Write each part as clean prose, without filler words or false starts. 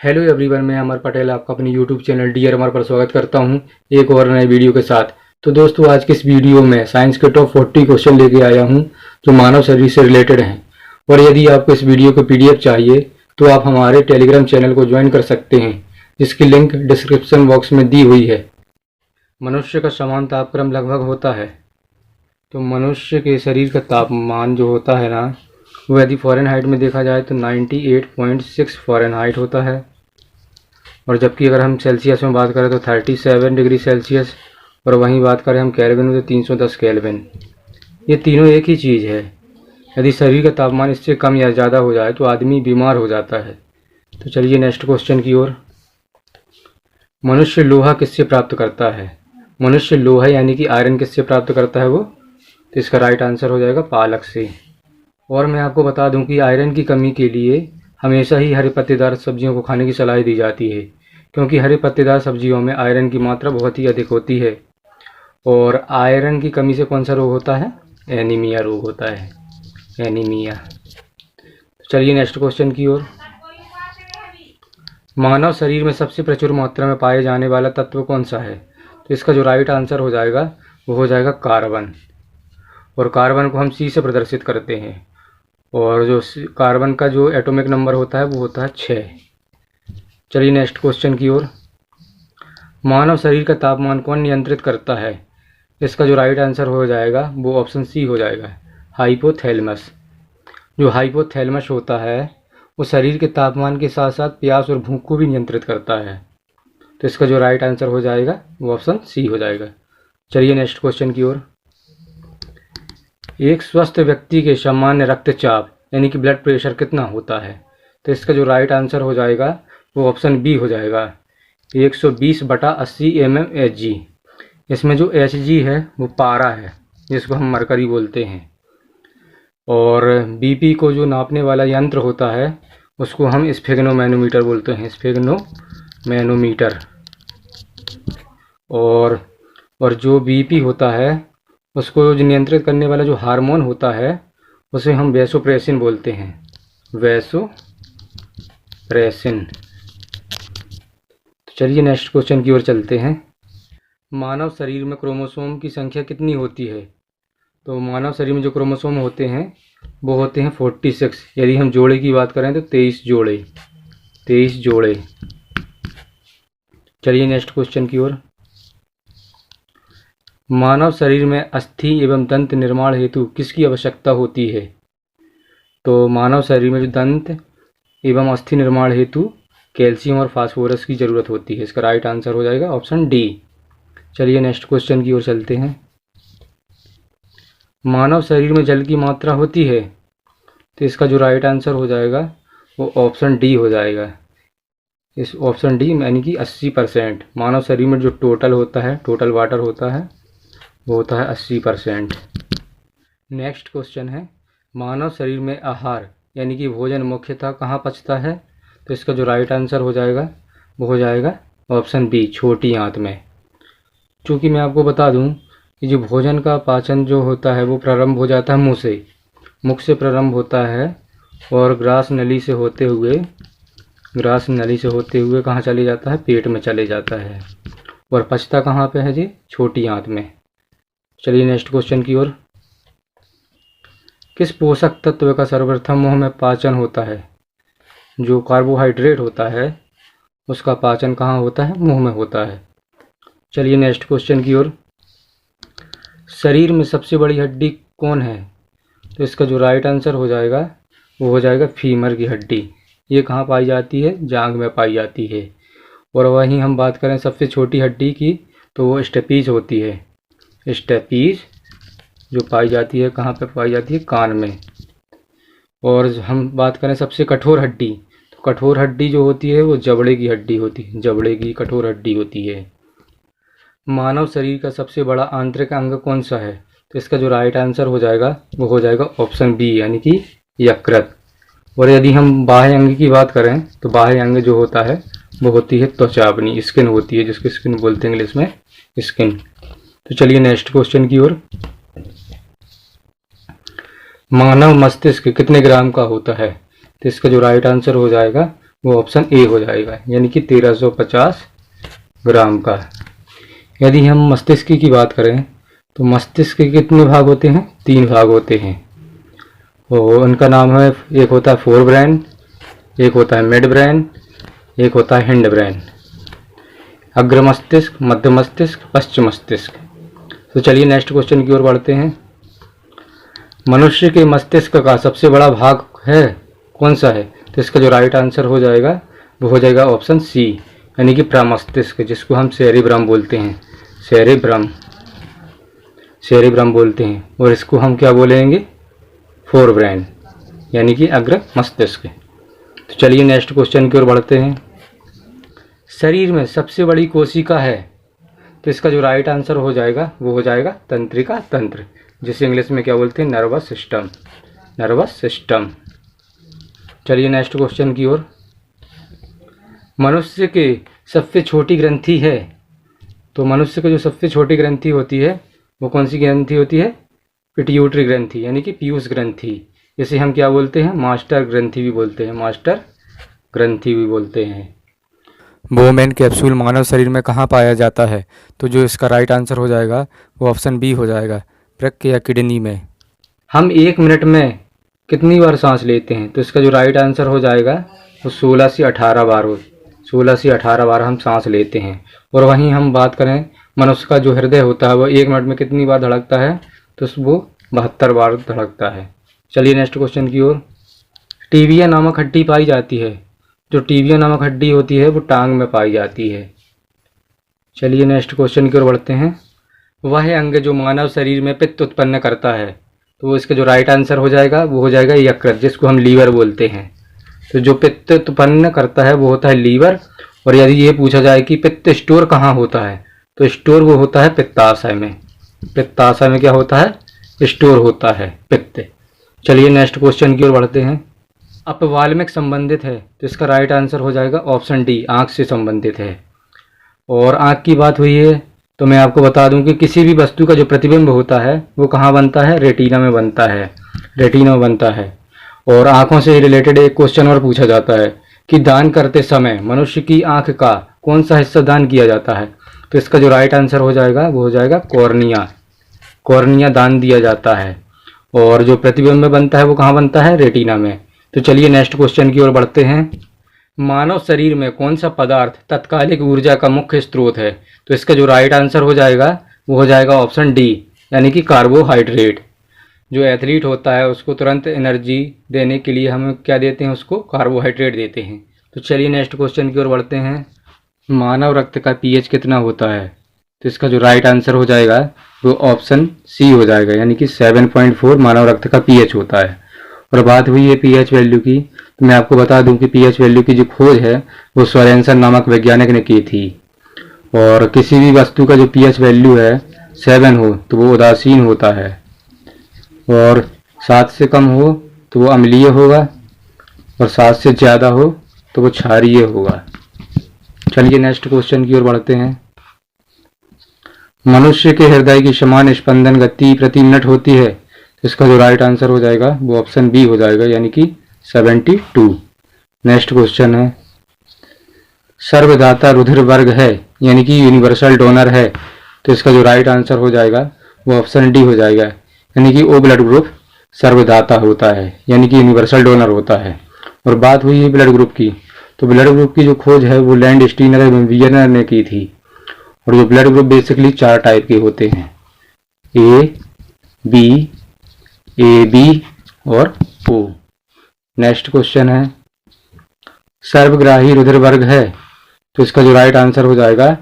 Hello everyone, मैं अमर पटेल आपका अपने यूट्यूब चैनल डियर अमर पर स्वागत करता हूं एक और नए वीडियो के साथ। तो दोस्तों, आज के इस वीडियो में साइंस के टॉप 40 क्वेश्चन लेके आया हूं जो मानव शरीर से रिलेटेड हैं। और यदि आपको इस वीडियो को पीडीएफ चाहिए तो आप हमारे टेलीग्राम चैनल को ज्वाइन कर सकते हैं, जिसकी लिंक डिस्क्रिप्शन बॉक्स में दी हुई है। मनुष्य का समान तापक्रम लगभग होता है। तो मनुष्य के शरीर का तापमान जो होता है ना, वो यदि फ़ारेनहाइट में देखा जाए तो 98.6 फ़ारेनहाइट होता है। और जबकि अगर हम सेल्सियस में बात करें तो 37 डिग्री सेल्सियस, और वहीं बात करें हम केल्विन में तो 310 केल्विन। ये तीनों एक ही चीज़ है। यदि शरीर का तापमान इससे कम या ज़्यादा हो जाए तो आदमी बीमार हो जाता है। तो चलिए नेक्स्ट क्वेश्चन की ओर। मनुष्य लोहा किससे प्राप्त करता है? मनुष्य लोहा यानी कि आयरन किससे प्राप्त करता है वो? तो इसका राइट आंसर हो जाएगा पालक से। और मैं आपको बता दूं कि आयरन की कमी के लिए हमेशा ही हरे पत्तेदार सब्जियों को खाने की सलाह दी जाती है, क्योंकि हरे पत्तेदार सब्जियों में आयरन की मात्रा बहुत ही अधिक होती है। और आयरन की कमी से कौन सा रोग होता है? एनीमिया रोग होता है, एनीमिया। चलिए नेक्स्ट क्वेश्चन की ओर। मानव शरीर में सबसे प्रचुर मात्रा में पाए जाने वाला तत्व कौन सा है? तो इसका जो राइट आंसर हो जाएगा वो हो जाएगा कार्बन। और कार्बन को हम सी से प्रदर्शित करते हैं, और जो कार्बन का जो एटॉमिक नंबर होता है वो होता है 6। चलिए नेक्स्ट क्वेश्चन की ओर। मानव शरीर का तापमान कौन नियंत्रित करता है? इसका जो राइट आंसर हो जाएगा वो ऑप्शन सी हो जाएगा, हाइपोथैलेमस। जो हाइपोथैलेमस होता है वो शरीर के तापमान के साथ साथ प्यास और भूख को भी नियंत्रित करता है। तो इसका जो राइट आंसर हो जाएगा वो ऑप्शन सी हो जाएगा। चलिए नेक्स्ट क्वेश्चन की ओर। एक स्वस्थ व्यक्ति के सामान्य रक्तचाप यानी कि ब्लड प्रेशर कितना होता है? तो इसका जो राइट आंसर हो जाएगा वो ऑप्शन बी हो जाएगा, 120/80 mmHg। इसमें जो Hg है वो पारा है, जिसको हम मरकरी बोलते हैं। और बीपी को जो नापने वाला यंत्र होता है उसको हम स्फेग्नोमैनोमीटर बोलते हैं, स्फेग्नोमैनोमीटर। और जो बीपी होता है उसको जो नियंत्रित करने वाला जो हार्मोन होता है उसे हम वैसोप्रेसिन बोलते हैं, वैसोप्रेसिन। तो चलिए नेक्स्ट क्वेश्चन की ओर चलते हैं। मानव शरीर में क्रोमोसोम की संख्या कितनी होती है? तो मानव शरीर में जो क्रोमोसोम होते हैं वो होते हैं 46। यदि हम जोड़े की बात करें तो 23 जोड़े। चलिए नेक्स्ट क्वेश्चन की ओर। मानव शरीर में अस्थि एवं दंत निर्माण हेतु किसकी आवश्यकता होती है? तो मानव शरीर में जो दंत एवं अस्थि निर्माण हेतु कैल्शियम और फास्फोरस की ज़रूरत होती है। इसका राइट आंसर हो जाएगा ऑप्शन डी। चलिए नेक्स्ट क्वेश्चन की ओर चलते हैं। मानव शरीर में जल की मात्रा होती है, तो इसका जो राइट आंसर हो जाएगा वो ऑप्शन डी हो जाएगा। इस ऑप्शन डी यानी कि 80%। मानव शरीर में जो टोटल वाटर होता है वो होता है 80%। नेक्स्ट क्वेश्चन है, मानव शरीर में आहार यानी कि भोजन मुख्यतः कहाँ पचता है? तो इसका जो राइट आंसर हो जाएगा वो हो जाएगा ऑप्शन बी, छोटी आंत में। चूँकि मैं आपको बता दूं कि जो भोजन का पाचन जो होता है वो प्रारंभ हो जाता है मुख से प्रारंभ होता है, और ग्रास नली से होते हुए कहाँ चले जाता है? पेट में चले जाता है। और पचता कहाँ पे है जी? छोटी आंत में। चलिए नेक्स्ट क्वेश्चन की ओर। किस पोषक तत्व का सर्वप्रथम मुंह में पाचन होता है? जो कार्बोहाइड्रेट होता है उसका पाचन कहाँ होता है? मुंह में होता है। चलिए नेक्स्ट क्वेश्चन की ओर। शरीर में सबसे बड़ी हड्डी कौन है? तो इसका जो राइट आंसर हो जाएगा वो हो जाएगा फीमर की हड्डी। ये कहाँ पाई जाती है? जांघ में पाई जाती है। और वहीं हम बात करें सबसे छोटी हड्डी की तो वो स्टेपीज होती है। स्टेपीज जो पाई जाती है कहाँ पे पाई जाती है? कान में। और हम बात करें सबसे कठोर हड्डी, तो कठोर हड्डी जो होती है वो जबड़े की हड्डी होती है, जबड़े की कठोर हड्डी होती है। मानव शरीर का सबसे बड़ा आंतरिक अंग कौन सा है? तो इसका जो राइट आंसर हो जाएगा वो हो जाएगा ऑप्शन बी यानी कि यकृत। और यदि हम बाह्य अंग की बात करें तो बाह्य अंग जो होता है वो होती है त्वचा, अपनी स्किन होती है, जिसको स्किन बोलते हैं इंग्लिश में, स्किन। तो चलिए नेक्स्ट क्वेश्चन की ओर। मानव मस्तिष्क कितने ग्राम का होता है? तो इसका जो राइट आंसर हो जाएगा वो ऑप्शन ए हो जाएगा, यानी कि 1350 ग्राम का। यदि हम मस्तिष्क की बात करें तो मस्तिष्क के कितने भाग होते हैं? 3 भाग होते हैं, और उनका नाम है, एक होता है फोर ब्रेन, एक होता है मिड ब्रेन, एक होता है हिंड ब्रेन। अग्र मस्तिष्क, मध्य मस्तिष्क, पश्चिम मस्तिष्क। तो चलिए नेक्स्ट क्वेश्चन की ओर बढ़ते हैं। मनुष्य के मस्तिष्क का सबसे बड़ा भाग है कौन सा है? तो इसका जो राइट आंसर हो जाएगा वो हो जाएगा ऑप्शन सी, यानी कि प्रमस्तिष्क, जिसको हम सेरेब्रम बोलते हैं। सेरेब्रम बोलते हैं, और इसको हम क्या बोलेंगे? फोर ब्रेन, यानी कि अग्र मस्तिष्क। तो चलिए नेक्स्ट क्वेश्चन की ओर बढ़ते हैं। शरीर में सबसे बड़ी कोशिका है, तो इसका जो राइट आंसर हो जाएगा वो हो जाएगा तंत्रिका तंत्र, जिसे इंग्लिश में क्या बोलते हैं? Nervous system. चलिए नेक्स्ट क्वेश्चन की ओर। मनुष्य के सबसे छोटी ग्रंथि है, तो मनुष्य की जो सबसे छोटी ग्रंथि होती है वो कौन सी ग्रंथि होती है? पिट्यूटरी ग्रंथि, यानी कि पीयूष ग्रंथि। इसे हम क्या बोलते हैं? मास्टर ग्रंथि भी बोलते हैं। बोमेन कैप्सूल मानव शरीर में कहाँ पाया जाता है? तो जो इसका राइट आंसर हो जाएगा वो ऑप्शन बी हो जाएगा, वृक्क या किडनी में। हम 1 मिनट में कितनी बार सांस लेते हैं? तो इसका जो राइट आंसर हो जाएगा वो 16 से 18 बार हम सांस लेते हैं। और वहीं हम बात करें मनुष्य का जो हृदय होता है वो 1 मिनट में कितनी बार धड़कता है? तो वो 72 बार धड़कता है। चलिए नेक्स्ट क्वेश्चन की ओर। टीबिया नामक हड्डी पाई जाती है, जो टीबिया नामक हड्डी होती है वो टांग में पाई जाती है। चलिए नेक्स्ट क्वेश्चन की ओर बढ़ते हैं। वह अंग जो मानव शरीर में पित्त उत्पन्न करता है, तो वो इसका जो राइट आंसर हो जाएगा वो हो जाएगा यकृत, जिसको हम लीवर बोलते हैं। तो जो पित्त उत्पन्न करता है वो होता है लीवर। और यदि ये पूछा जाए कि पित्त स्टोर कहाँ होता है, तो स्टोर वो होता है पित्ताशय में। पित्ताशय में क्या होता है? स्टोर होता है पित्त। चलिए नेक्स्ट क्वेश्चन की ओर बढ़ते हैं। अपवाल्मिक संबंधित है, तो इसका राइट आंसर हो जाएगा ऑप्शन डी, आँख से संबंधित है। और आँख की बात हुई है तो मैं आपको बता दूं कि किसी भी वस्तु का जो प्रतिबिंब होता है वो कहाँ बनता है? रेटिना में बनता है। और आँखों से रिलेटेड एक क्वेश्चन और पूछा जाता है कि दान करते समय मनुष्य की आँख का कौन सा हिस्सा दान किया जाता है? तो इसका जो राइट आंसर हो जाएगा वो हो जाएगा कॉर्निया दान दिया जाता है। और जो प्रतिबिंब बनता है वो कहाँ बनता है? रेटिना में। तो चलिए नेक्स्ट क्वेश्चन की ओर बढ़ते हैं। मानव शरीर में कौन सा पदार्थ तत्कालिक ऊर्जा का मुख्य स्रोत है? तो इसका जो राइट आंसर हो जाएगा वो हो जाएगा ऑप्शन डी, यानी कि कार्बोहाइड्रेट। जो एथलीट होता है उसको तुरंत एनर्जी देने के लिए हम क्या देते हैं? उसको कार्बोहाइड्रेट देते हैं। तो चलिए नेक्स्ट क्वेश्चन की ओर बढ़ते हैं। मानव रक्त का पीएच कितना होता है? तो इसका जो राइट आंसर हो जाएगा वो ऑप्शन सी हो जाएगा, यानी कि 7.4 मानव रक्त का पीएच होता है। और बात हुई है पीएच वैल्यू की, तो मैं आपको बता दूं कि पीएच वैल्यू की जो खोज है वो सोरेनसन नामक वैज्ञानिक ने की थी। और किसी भी वस्तु का जो पीएच वैल्यू है 7 हो तो वो उदासीन होता है, और 7 से कम हो तो वो अम्लीय होगा, और 7 से ज़्यादा हो तो वो क्षारीय होगा। चलिए नेक्स्ट क्वेश्चन की ओर बढ़ते हैं। मनुष्य के हृदय की समान स्पंदन गति प्रति मिनट होती है, इसका जो राइट आंसर हो जाएगा वो ऑप्शन बी हो जाएगा, यानी कि 72। नेक्स्ट क्वेश्चन है। सर्वदाता रुधिर वर्ग है, यानी कि यूनिवर्सल डोनर है, तो इसका जो राइट आंसर हो जाएगा वो ऑप्शन डी हो जाएगा, यानी कि ओ ब्लड ग्रुप सर्वदाता होता है, यानी कि यूनिवर्सल डोनर होता है। और बात हुई है ब्लड ग्रुप की, तो ब्लड ग्रुप की जो खोज है वो लैंड स्टीनर वियनर ने की थी। और जो ब्लड ग्रुप बेसिकली 4 टाइप के होते हैं, ए बी और ओ। नेक्स्ट क्वेश्चन है। सर्वग्राही रुधिर वर्ग है, तो इसका जो राइट आंसर हो जाएगा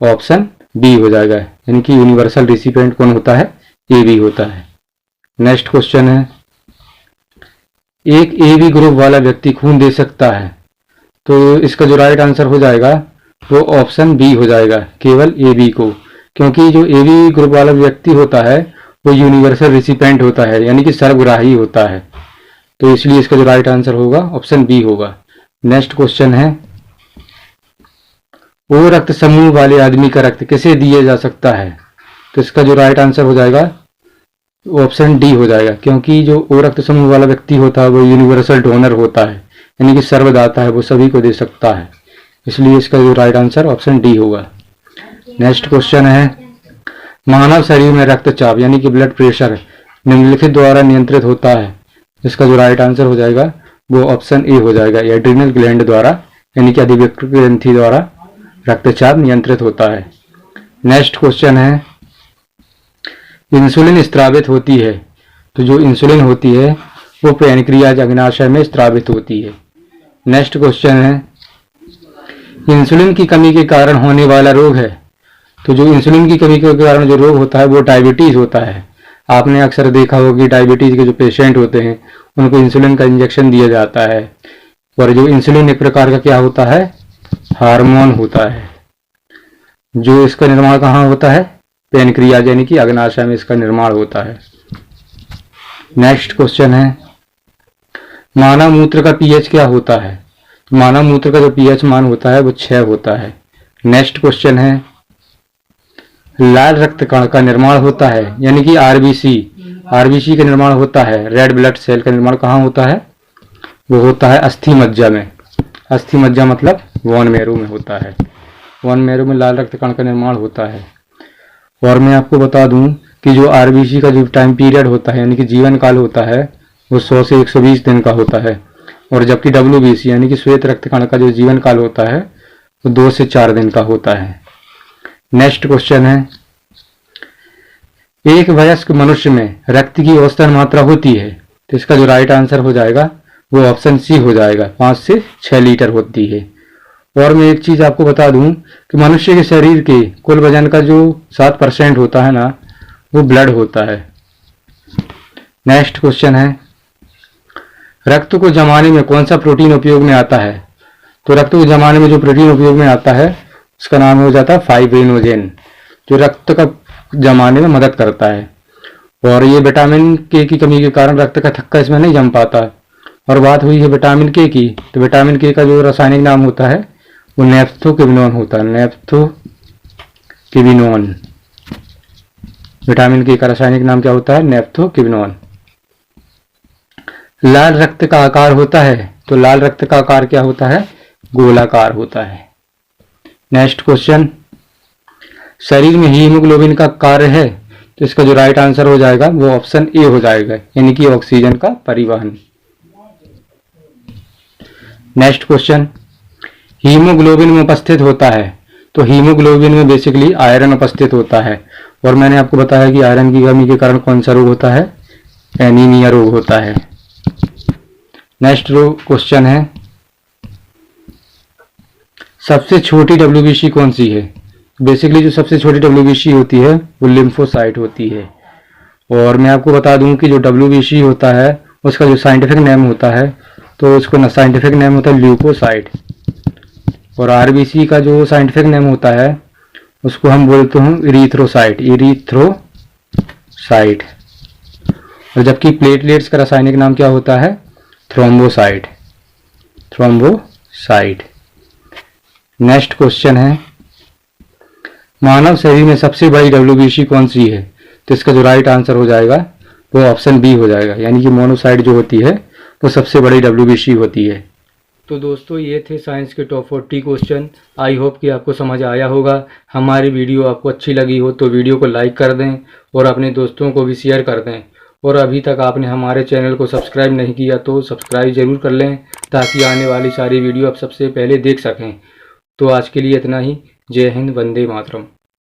ऑप्शन बी हो जाएगा, यानी कि यूनिवर्सल रिसिपिएंट कौन होता है? ए बी होता है। नेक्स्ट क्वेश्चन है। एक ए बी ग्रुप वाला व्यक्ति खून दे सकता है, तो इसका जो राइट आंसर हो जाएगा वो ऑप्शन बी हो जाएगा, केवल ए बी को, क्योंकि जो ए बी ग्रुप वाला व्यक्ति होता है वो यूनिवर्सल रिसिपेंट होता है, यानी कि सर्वग्राही होता है, तो इसलिए इसका जो राइट आंसर होगा ऑप्शन बी होगा। नेक्स्ट क्वेश्चन है। ओ रक्त समूह वाले आदमी का रक्त किसे दिया जा सकता है, तो इसका जो राइट आंसर हो जाएगा ऑप्शन डी हो जाएगा, क्योंकि जो ओ रक्त समूह वाला व्यक्ति होता है वो यूनिवर्सल डोनर होता है, यानी कि सर्वदाता है, वो सभी को दे सकता है। इसलिए इसका जो राइट आंसर ऑप्शन डी होगा। नेक्स्ट क्वेश्चन है, मानव शरीर में रक्तचाप यानी कि ब्लड प्रेशर निम्नलिखित द्वारा नियंत्रित होता है। इसका जो राइट आंसर हो जाएगा वो ऑप्शन ए हो जाएगा, एड्रिनल ग्लैंड द्वारा यानी कि अधिवृक्क ग्रंथि द्वारा रक्तचाप नियंत्रित होता है। नेक्स्ट क्वेश्चन है, इंसुलिन स्रावित होती है, तो जो इंसुलिन होती है वो पैनक्रियाज अग्नाशय में स्रावित होती है। नेक्स्ट क्वेश्चन है, इंसुलिन की कमी के कारण होने वाला रोग है, तो जो इंसुलिन की कमी के कारण जो रोग होता है वो डायबिटीज होता है। आपने अक्सर देखा होगा कि डायबिटीज के जो पेशेंट होते हैं उनको इंसुलिन का इंजेक्शन दिया जाता है, और जो इंसुलिन एक प्रकार का क्या होता है, हार्मोन होता है। जो इसका निर्माण कहाँ होता है, पैनक्रियाज यानी कि अग्नाशय में इसका निर्माण होता है। नेक्स्ट क्वेश्चन है, मानव मूत्र का पीएच क्या होता है? मानव मूत्र का जो पीएच मान होता है वो 6 होता है। नेक्स्ट क्वेश्चन है, लाल रक्त कण का निर्माण होता है यानी कि आरबीसी का निर्माण होता है, रेड ब्लड सेल का निर्माण कहाँ होता है, वो होता है अस्थि मज्जा में। अस्थि मज्जा मतलब बोन मैरो में होता है। बोन मैरो में लाल रक्त कण का निर्माण होता है। और मैं आपको बता दूं कि जो आरबीसी का जो टाइम पीरियड होता है यानी कि जीवन काल होता है वो 100 से 120 दिन का होता है, और जबकि डब्ल्यूबीसी यानी कि श्वेत रक्त कण का जो जीवन काल होता है वो 2 से 4 दिन का होता है। नेक्स्ट क्वेश्चन है, एक वयस्क मनुष्य में रक्त की औसतन मात्रा होती है, तो इसका जो राइट आंसर हो जाएगा वो ऑप्शन सी हो जाएगा, 5 से 6 लीटर होती है। और मैं एक चीज आपको बता दूं कि मनुष्य के शरीर के कुल वजन का जो 7% होता है ना वो ब्लड होता है। नेक्स्ट क्वेश्चन है, रक्त को जमाने में कौन सा प्रोटीन उपयोग में आता है? तो रक्त को जमाने में जो प्रोटीन उपयोग में आता है उसका नाम हो जाता है फाइब्रिनोजेन, जो रक्त का जमाने में मदद करता है। और ये विटामिन के की कमी के कारण रक्त का थक्का इसमें नहीं जम पाता। और बात हुई है विटामिन के की, तो विटामिन के का जो रासायनिक नाम होता है वो नेफ्थोक्विनोन होता है, नेफ्थोक्विनोन। विटामिन के का रासायनिक नाम क्या होता है, नेफ्थोक्विनोन। लाल रक्त का आकार होता है, तो लाल रक्त का आकार क्या होता है, गोलाकार होता है। नेक्स्ट क्वेश्चन, शरीर में हीमोग्लोबिन का कार्य है, तो इसका जो राइट आंसर हो जाएगा वो ऑप्शन ए हो जाएगा, यानी कि ऑक्सीजन का परिवहन। नेक्स्ट क्वेश्चन, हीमोग्लोबिन में उपस्थित होता है, तो हीमोग्लोबिन में बेसिकली आयरन उपस्थित होता है। और मैंने आपको बताया कि आयरन की कमी के कारण कौन सा रोग होता है, एनीमिया रोग होता है। नेक्स्ट क्वेश्चन है, सबसे छोटी डब्ल्यूबीसी कौन सी है? बेसिकली जो सबसे छोटी डब्ल्यूबीसी होती है वो लिम्फोसाइट होती है। और मैं आपको बता दूं कि जो डब्ल्यूबीसी होता है उसका जो साइंटिफिक नेम होता है तो उसको साइंटिफिक नेम होता है ल्यूकोसाइट। और आरबीसी का जो साइंटिफिक नेम होता है उसको हम बोलते हैं इरीथ्रोसाइट। और जबकि प्लेटलेट्स का रासायनिक नाम क्या होता है, थ्रोम्बोसाइट। नेक्स्ट क्वेश्चन है, मानव शरीर में सबसे बड़ी डब्ल्यूबीसी कौन सी है? तो इसका जो राइट आंसर हो जाएगा वो ऑप्शन बी हो जाएगा, यानी कि मोनोसाइट जो होती है वो सबसे बड़ी डब्ल्यूबीसी होती है। तो दोस्तों ये थे साइंस के टॉप 40 क्वेश्चन। आई होप कि आपको समझ आया होगा। हमारी वीडियो आपको अच्छी लगी हो तो वीडियो को लाइक कर दें और अपने दोस्तों को भी शेयर कर दें। और अभी तक आपने हमारे चैनल को सब्सक्राइब नहीं किया तो सब्सक्राइब ज़रूर कर लें, ताकि आने वाली सारी वीडियो आप सबसे पहले देख सकें। तो आज के लिए इतना ही। जय हिंद, वंदे मातरम।